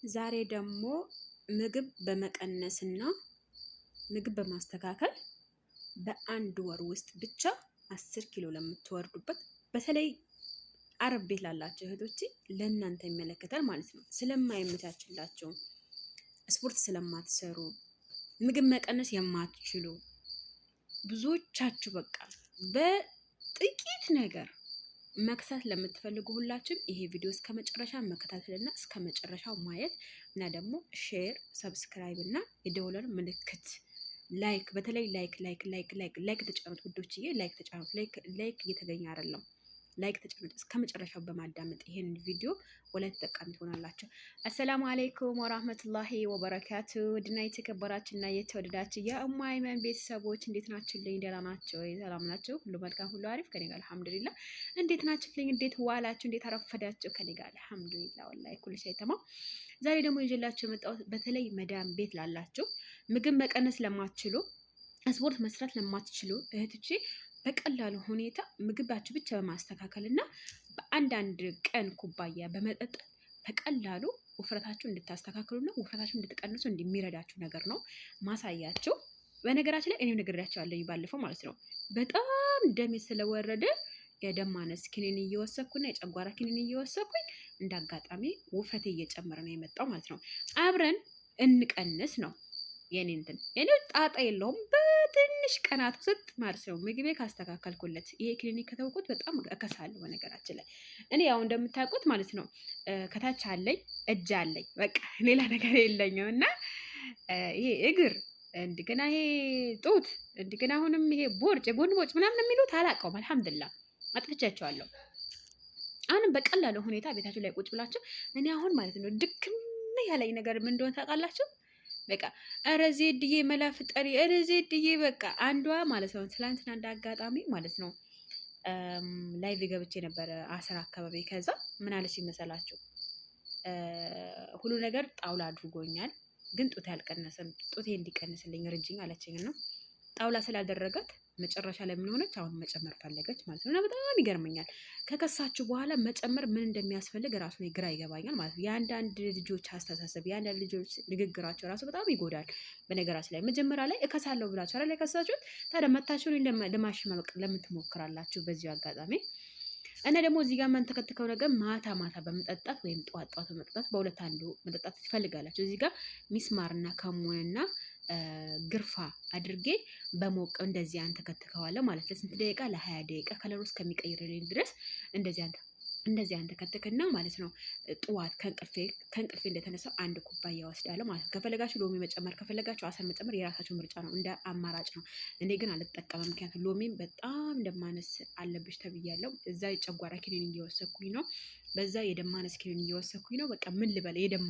ዛሬ ደግሞ ምግብ በመቀነስና ምግብ በማስተካከል በአንድ ወር ውስጥ ብቻ 10 ኪሎ ለምትወርዱበት በተለይ አረብ ቤት ላላቸው እህቶች ለእናንተ ይመለከታል ማለት ነው። ስለማይመቻችላቸው ስፖርት ስለማትሰሩ ምግብ መቀነስ የማትችሉ ብዙዎቻችሁ በቃ በጥቂት ነገር መክሳት ለምትፈልጉ ሁላችሁም ይሄ ቪዲዮ እስከ መጨረሻ መከታተልና እስከ መጨረሻው ማየት እና ደግሞ ሼር፣ ሰብስክራይብ እና የደወል ምልክት ላይክ፣ በተለይ ላይክ ተጫኑት ውዶችዬ፣ ላይክ ተጫኑት። ላይክ እየተገኘ አይደለም። ላይክ ተጫኑት እስከ መጨረሻው በማዳመጥ ይሄን ቪዲዮ ወላይ ተጠቃሚ ትሆናላችሁ። አሰላሙ አለይኩም ወራህመቱላሂ ወበረካቱ። ድና የተከበራችሁና የተወደዳችሁ የኡሙ አይመን ቤተሰቦች እንዴት ናችሁልኝ? ደህና ናችሁ? ሰላም ናችሁ? ሁሉ መልካም፣ ሁሉ አሪፍ ከኔ ጋር አልሐምዱሊላህ። እንዴት ናችሁልኝ? እንዴት ዋላችሁ? እንዴት አረፈዳችሁ? ከኔ ጋር አልሐምዱሊላህ ወላሂ ኩል ሸይ ተማም። ዛሬ ደግሞ ይዤላችሁ የመጣሁት በተለይ መዳም ቤት ላላችሁ ምግብ መቀነስ ለማትችሉ ስፖርት መስራት ለማትችሉ እህቶቼ በቀላሉ ሁኔታ ምግባችሁ ብቻ በማስተካከል እና በአንዳንድ ቀን ኩባያ በመጠጣት በቀላሉ ውፍረታችሁ እንድታስተካክሉና ውፍረታችሁ እንድትቀንሱ እንደሚረዳችሁ ነገር ነው ማሳያችሁ። በነገራችን ላይ እኔም ነግሬያቸዋለሁ ባለፈው ማለት ነው። በጣም ደሜ ስለወረደ የደም ማነስ ኪኒን እየወሰድኩና የጨጓራ ኪኒን እየወሰድኩኝ እንዳጋጣሚ ውፍረቴ እየጨመረ ነው የመጣው ማለት ነው። አብረን እንቀንስ ነው የኔ ጣጣ የለውም። በትንሽ ቀናት ውስጥ ማለት ነው ምግቤ ካስተካከልኩለት ይሄ ክሊኒክ ከተውኩት በጣም እከሳለሁ። በነገራችን ላይ እኔ ያው እንደምታውቁት ማለት ነው ከታች አለኝ እጅ አለኝ፣ በቃ ሌላ ነገር የለኝም። እና ይሄ እግር እንደገና ይሄ ጡት እንደገና አሁንም ይሄ ቦርጭ የጎን ቦርጭ ምናምን የሚሉት አላውቀውም። አልሐምዱሊላህ አጥፍቻቸዋለሁ። አሁንም በቀላሉ ሁኔታ ቤታችሁ ላይ ቁጭ ብላችሁ እኔ አሁን ማለት ነው ድክም ያለኝ ነገር ምን እንደሆነ ታውቃላችሁ? በቃ ኧረ ዜድዬ መላ ፍጠሪ፣ ኧረ ዜድዬ በቃ አንዷ ማለት ነው ትላንትና እንደ አጋጣሚ ማለት ነው ላይቭ ገብቼ ነበረ 10 አካባቢ። ከዛ ምን አለች ይመሰላችሁ? ሁሉ ነገር ጣውላ አድርጎኛል፣ ግን ጡቴ አልቀነሰም፣ ጡቴ እንዲቀንስልኝ ርጅኝ አለችኝ ነው። ጣውላ ስላደረጋት መጨረሻ ላይ ምን ሆነች? አሁን መጨመር ፈለገች ማለት ነው። እና በጣም ይገርመኛል። ከከሳችሁ በኋላ መጨመር ምን እንደሚያስፈልግ ራሱ ግራ ይገባኛል ማለት ነው። የአንዳንድ ልጆች አስተሳሰብ፣ የአንዳንድ ልጆች ንግግራቸው ራሱ በጣም ይጎዳል። በነገራችን ላይ መጀመሪያ ላይ እከሳለሁ ብላችሁ አይደል የከሳችሁት? ታዲያ መታችሁን ለማሽማቅ ለምን ትሞክራላችሁ? በዚሁ አጋጣሚ እና ደግሞ እዚህ ጋር የማንተከትከው ነገር ማታ ማታ በመጠጣት ወይም ጠዋት ጠዋት በመጠጣት በሁለት አንዱ መጠጣት ትፈልጋላችሁ። እዚህ ጋር ሚስማርና ከሙንና ግርፋ አድርጌ በሞቅ እንደዚህ አንተከትከዋለሁ ማለት ለስንት ደቂቃ? ለ20 ደቂቃ ከለሩ እስከሚቀይርልኝ ድረስ እንደዚህ አንተከትክና ማለት ነው። ጠዋት ከእንቅልፌ እንደተነሳው አንድ ኩባያ ወስዳለሁ ማለት ነው። ከፈለጋችሁ ሎሚ መጨመር፣ ከፈለጋችሁ አሰር መጨመር የራሳችሁ ምርጫ ነው፣ እንደ አማራጭ ነው። እኔ ግን አልጠቀምም፣ ምክንያቱም ሎሚም በጣም እንደማነስ አለብሽ ተብያለሁ። እዛ የጨጓራ ኪኒን እየወሰድኩኝ ነው፣ በዛ የደም ማነስ ኪኒን እየወሰድኩኝ ነው። በቃ ምን ልበለ፣ የደም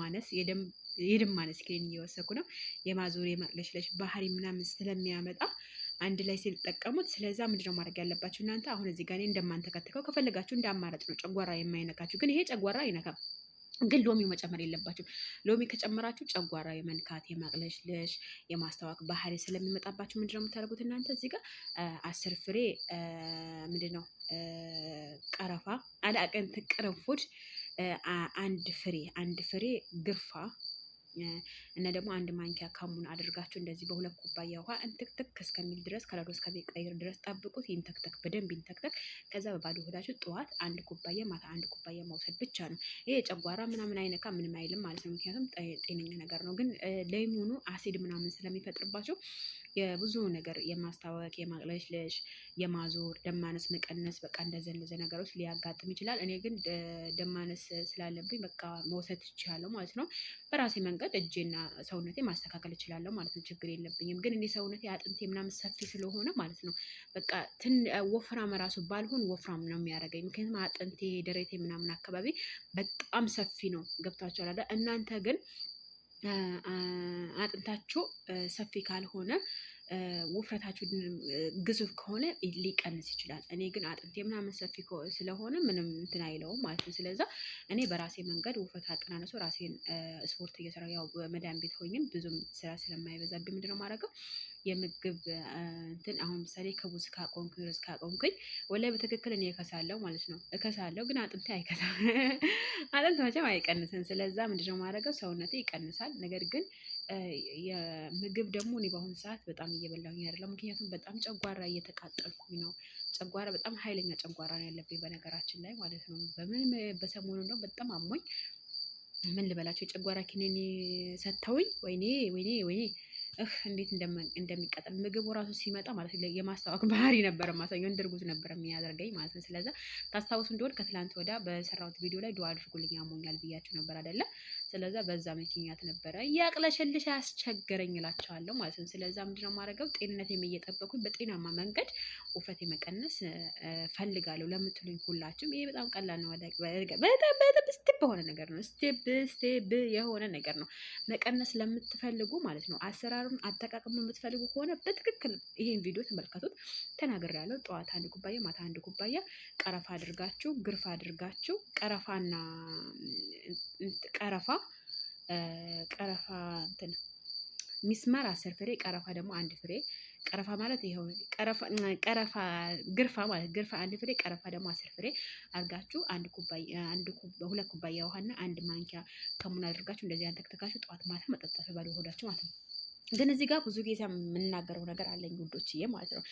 ማነስ ኪኒን እየወሰድኩ ነው። የማዞር የማቅለሽለሽ ባህሪ ምናምን ስለሚያመጣ አንድ ላይ ሲጠቀሙት። ስለዛ ምንድነው ማድረግ ያለባችሁ እናንተ? አሁን እዚህ ጋር እንደማንተከትከው ከፈለጋችሁ እንደ አማራጭ ነው፣ ጨጓራ የማይነካችሁ። ግን ይሄ ጨጓራ አይነካም፣ ግን ሎሚው መጨመር የለባችሁ። ሎሚ ከጨመራችሁ ጨጓራ የመንካት የማቅለሽለሽ የማስታወክ ባህሪ ስለሚመጣባችሁ ምንድነው የምታደርጉት እናንተ? እዚህ ጋር 10 ፍሬ ምንድነው ቀረፋ አላቀንት ቅርንፉድ፣ አንድ ፍሬ ግርፋ እና ደግሞ አንድ ማንኪያ ካሙን አድርጋችሁ እንደዚህ በሁለት ኩባያ ውሃ እንትክትክ እስከሚል ድረስ ከለሩ እስከሚቀይር ድረስ ጠብቁት። ይንተክተክ፣ በደንብ ይንተክተክ። ከዛ በባዶ ሆዳችሁ ጠዋት አንድ ኩባያ ማታ አንድ ኩባያ መውሰድ ብቻ ነው። ይሄ ጨጓራ ምናምን አይነካ ምንም አይልም ማለት ነው፣ ምክንያቱም ጤነኛ ነገር ነው። ግን ለሚሆኑ አሲድ ምናምን ስለሚፈጥርባቸው የብዙ ነገር የማስታወክ የማቅለሽለሽ የማዞር ደም ማነስ መቀነስ በቃ እንደዚህ ነገሮች ሊያጋጥም ይችላል። እኔ ግን ደም ማነስ ስላለብኝ በቃ መውሰድ ይችላለሁ ማለት ነው። በራሴ መንገድ እጄና ሰውነቴ ማስተካከል እችላለሁ ማለት ነው። ችግር የለብኝም። ግን እኔ ሰውነቴ አጥንቴ ምናምን ሰፊ ስለሆነ ማለት ነው በቃ ወፍራም ራሱ ባልሆን ወፍራም ነው የሚያደርገኝ። ምክንያቱም አጥንቴ ደረቴ ምናምን አካባቢ በጣም ሰፊ ነው። ገብታችኋል አይደል? እናንተ ግን አጥንታችሁ ሰፊ ካልሆነ ውፍረታችሁ ግዙፍ ከሆነ ሊቀንስ ይችላል። እኔ ግን አጥንቴ ምናምን ሰፊ ስለሆነ ምንም እንትን አይለውም ማለት ነው። ስለዛ እኔ በራሴ መንገድ ውፍረት አቀናነሱ ራሴን ስፖርት እየሰራ ያው መዳን ቤት ሆኝም ብዙም ስራ ስለማይበዛብኝ ምንድነው ማድረገው የምግብ እንትን አሁን ምሳሌ ክቡዝ ካቆምኩኝ ርዝ ካቆምኩኝ ወላሂ በትክክል እኔ እከሳለሁ ማለት ነው። እከሳለሁ ግን አጥንቴ አይከሳም። አጥንት መቼም አይቀንስም። ስለዛ ምንድነው ማድረገው ሰውነቴ ይቀንሳል። ነገር ግን የምግብ ደግሞ እኔ በአሁኑ ሰዓት በጣም እየበላሁኝ አይደለም። ምክንያቱም በጣም ጨጓራ እየተቃጠልኩኝ ነው። ጨጓራ በጣም ኃይለኛ ጨጓራ ነው ያለብኝ በነገራችን ላይ ማለት ነው። በሰሞኑ እንደው በጣም አሞኝ ምን ልበላቸው የጨጓራ ኪኒኒ ሰጥተውኝ ወይኔ ወይኔ ወይኔ እንዴት እንደሚቀጠል ምግቡ ራሱ ሲመጣ ማለት ነው የማስታወቅ ባህሪ ነበር ማሳየው እንድርጉዝ ነበር የሚያደርገኝ ማለት ነው። ስለዚህ ታስታውሱ እንደሆነ ከትላንት ወዳ በሰራሁት ቪዲዮ ላይ ዱአ አድርጉልኝ አሞኛል ብያችሁ ነበር አይደለ? ስለዚህ በዛ ምክንያት ነበረ ያቅለሸልሽ ያስቸገረኝ እላቸዋለሁ ማለት ነው። ስለዚህ ምንድነው የማደርገው ጤንነቴን እየጠበኩኝ በጤናማ መንገድ ውፍረት መቀነስ ፈልጋለሁ ለምትሉኝ ሁላችሁም ይሄ በጣም ቀላል ነው። በጣም ስቴፕ በሆነ ነገር ነው። ስቴፕ የሆነ ነገር ነው መቀነስ ለምትፈልጉ ማለት ነው። አሰራሩን አጠቃቀም የምትፈልጉ ከሆነ በትክክል ይሄን ቪዲዮ ተመልከቱት። ተናግሬያለሁ። ጠዋት 1 ኩባያ ማታ 1 ኩባያ ቀረፋ አድርጋችሁ ግርፋ አድርጋችሁ ቀረፋና ቀረፋ እንትን ሚስማር 10 ፍሬ ቀረፋ ደግሞ 1 ፍሬ ቀረፋ ማለት ይሄው ቀረፋ ግርፋ ማለት ግርፋ 1 ፍሬ ቀረፋ ደግሞ 10 ፍሬ አድርጋችሁ 2 ኩባያ ውሃና 1 ማንኪያ ከሙን አድርጋችሁ እንደዚህ አንተክተካችሁ ጠዋት ማታ መጠጣት ባለ ሆዳችሁ ማለት ነው። ግን እዚህ ጋር ብዙ ጊዜ የምናገረው ነገር አለኝ ውዶችዬ ማለት ነው።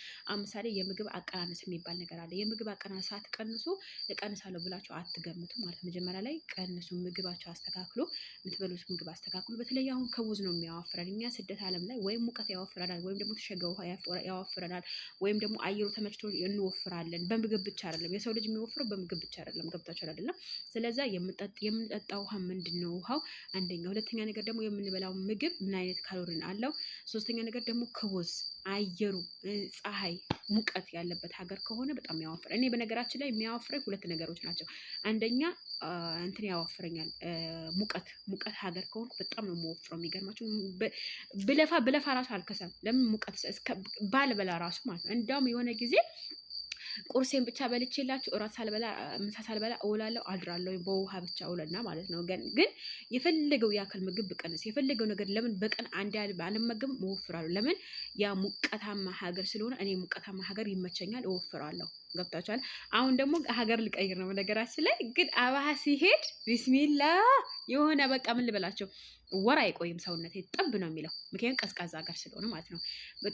ምሳሌ የምግብ አቀናነስ የሚባል ነገር አለ። የምግብ አቀናነስ አትቀንሱ እቀንሳለሁ ብላችሁ አትገምቱ ማለት መጀመሪያ ላይ ቀንሱ። ምግባችሁ አስተካክሎ የምትበሉት ምግብ አስተካክሎ። በተለይ አሁን ከቡዝ ነው የሚያወፍረን እኛ ስደት ዓለም ላይ ወይም ሙቀት ያወፍረናል ወይም ደግሞ ተሸገ ውሃ ያወፍረናል ወይም ደግሞ አየሩ ተመችቶ እንወፍራለን። በምግብ ብቻ አይደለም የሰው ልጅ የሚወፍረው በምግብ ብቻ አይደለም። ገብታችኋል አይደለም? ስለዛ የምንጠጣው ውሃ ምንድነው ውሃው አንደኛ። ሁለተኛ ነገር ደግሞ የምንበላው ምግብ ምን አይነት ካሎሪን አለው። ሶስተኛ ነገር ደግሞ ክቡዝ አየሩ ፀሐይ ሙቀት ያለበት ሀገር ከሆነ በጣም ያወፍራል። እኔ በነገራችን ላይ የሚያወፍረኝ 2 ነገሮች ናቸው። አንደኛ እንትን ያወፍረኛል ሙቀት ሀገር ከሆንኩ በጣም ነው የምወፍረው። የሚገርማችሁ ብለፋ ራሱ አልከሳም። ለምን ሙቀት ባልበላ ራሱ ማለት ነው። እንዳውም የሆነ ጊዜ ቁርሴን ብቻ በልቼላችሁ እራት ሳልበላ ምሳ ሳልበላ እውላለሁ አድራለሁ። በውሃ ብቻ እውልና ማለት ነው። ግን የፈለገው ያክል ምግብ ብቀንስ የፈለገው ነገር ለምን በቀን አንድ አልመገብም እወፍራለሁ። ለምን ያ ሙቀታማ ሀገር ስለሆነ እኔ ሙቀታማ ሀገር ይመቸኛል እወፍራለሁ። ገብታችኋል? አሁን ደግሞ ሀገር ልቀይር ነው ነገራችን ላይ ግን አባሃ ሲሄድ ቢስሚላ የሆነ በቃ ምን ልበላቸው ወር አይቆይም ሰውነቴ ጠብ ነው የሚለው። ምክንያቱም ቀዝቃዛ ሀገር ስለሆነ ማለት ነው።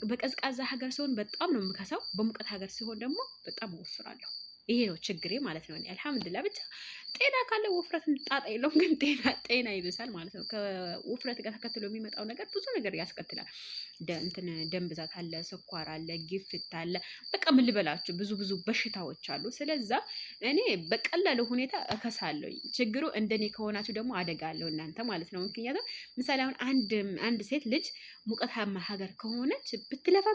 በቀዝቃዛ ሀገር ሲሆን በጣም ነው የምከሳው። በሙቀት ሀገር ሲሆን ደግሞ በጣም እወፍራለሁ። ይሄ ነው ችግሬ ማለት ነው። አልሐምዱሊላህ ብቻ ጤና ካለ ውፍረት ጣጣ የለውም። ግን ጤና ይብሳል ማለት ነው። ከውፍረት ጋር ተከትሎ የሚመጣው ነገር ብዙ ነገር ያስከትላል። ደም ብዛት አለ፣ ስኳር አለ፣ ግፊት አለ። በቃ ምን ልበላችሁ ብዙ በሽታዎች አሉ። ስለዛ እኔ በቀላሉ ሁኔታ እከሳለሁ። ችግሩ እንደኔ ከሆናችሁ ደግሞ አደጋ አለው እናንተ ማለት ነው። ምክንያቱም ምሳሌ አሁን አንድ ሴት ልጅ ሙቀታማ ሀገር ከሆነች ብትለፋ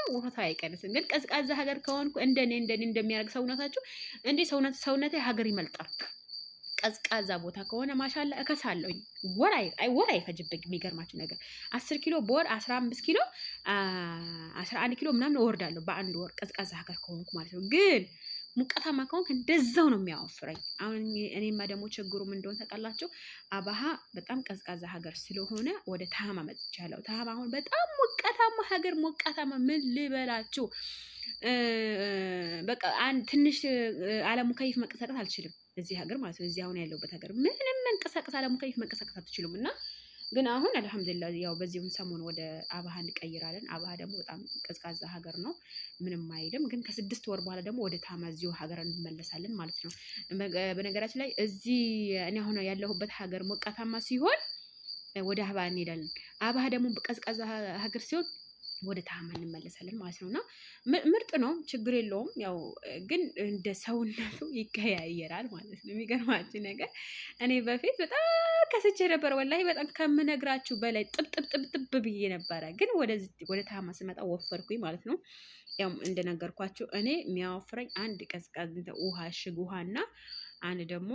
ውፍረቷ አይቀንስም። ግን ቀዝቃዛ ሀገር ከሆንኩ እንደኔ እንደሚያደርግ ሰውነታችሁ እንዴ ሰውነቴ ሀገር ይመልጣል። ቀዝቃዛ ቦታ ከሆነ ማሻላ እከሳለሁኝ። ወር አይፈጅብኝ። የሚገርማችሁ ነገር 10 ኪሎ በወር 15 ኪሎ 11 ኪሎ ምናምን እወርዳለሁ በአንድ ወር ቀዝቃዛ ሀገር ከሆንኩ ማለት ነው። ግን ሙቀታማ ከሆንክ እንደዛው ነው የሚያወፍረኝ። አሁን እኔማ ደግሞ ችግሩ ምን እንደሆነ ታውቃላችሁ? አባሃ በጣም ቀዝቃዛ ሀገር ስለሆነ ወደ ታማ መጥቻለሁ። ታማ አሁን በጣም ሞቃታማ ሀገር ሞቃታማ ምን ልበላችሁ በቃ ትንሽ አለሙከይፍ መንቀሳቀስ አልችልም እዚህ ሀገር ማለት ነው። እዚህ አሁን ያለሁበት ሀገር ምንም መንቀሳቀስ አለሙከይፍ መንቀሳቀስ አትችሉም። እና ግን አሁን አልሐምዱሊላህ ያው በዚሁን ሰሞን ወደ አባሃ እንቀይራለን። አባሃ ደግሞ በጣም ቀዝቃዛ ሀገር ነው፣ ምንም አይልም። ግን ከ6 ወር በኋላ ደግሞ ወደ ታማዚው ሀገር እንመለሳለን ማለት ነው። በነገራችን ላይ እዚህ እኔ አሁን ያለሁበት ሀገር ሞቃታማ ሲሆን ወደ አባሃ እንሄዳለን። አባሃ ደግሞ ቀዝቃዛ ሀገር ሲሆን ወደ ታማ እንመለሳለን ማለት ነው። እና ምርጥ ነው፣ ችግር የለውም። ያው ግን እንደ ሰውነቱ ይቀያየራል ማለት ነው። የሚገርማችሁ ነገር እኔ በፊት በጣም ከስቼ ነበረ፣ ወላሂ በጣም ከምነግራችሁ በላይ ጥብጥብ ብዬ ነበረ። ግን ወደ ታማ ስመጣ ወፈርኩኝ ማለት ነው። ያው እንደነገርኳችሁ እኔ የሚያወፍረኝ አንድ ቀዝቃዛ ውሃ እሽግ ውሃና አንድ ደግሞ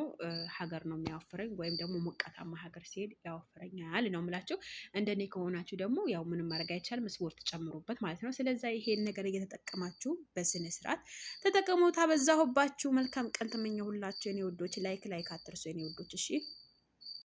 ሀገር ነው የሚያወፍረኝ፣ ወይም ደግሞ ሞቃታማ ሀገር ሲሄድ ያወፍረኛል ነው የምላችሁ። እንደኔ ከሆናችሁ ደግሞ ያው ምንም ማድረግ አይቻልም፣ ስፖርት ጨምሩበት ማለት ነው። ስለዚህ ይሄን ነገር እየተጠቀማችሁ በስነ ስርዓት ተጠቀሙ። ታበዛሁባችሁ። መልካም ቀን ተመኘሁላችሁ የኔ ውዶች። ላይክ አትርሱ የኔ ውዶች። እሺ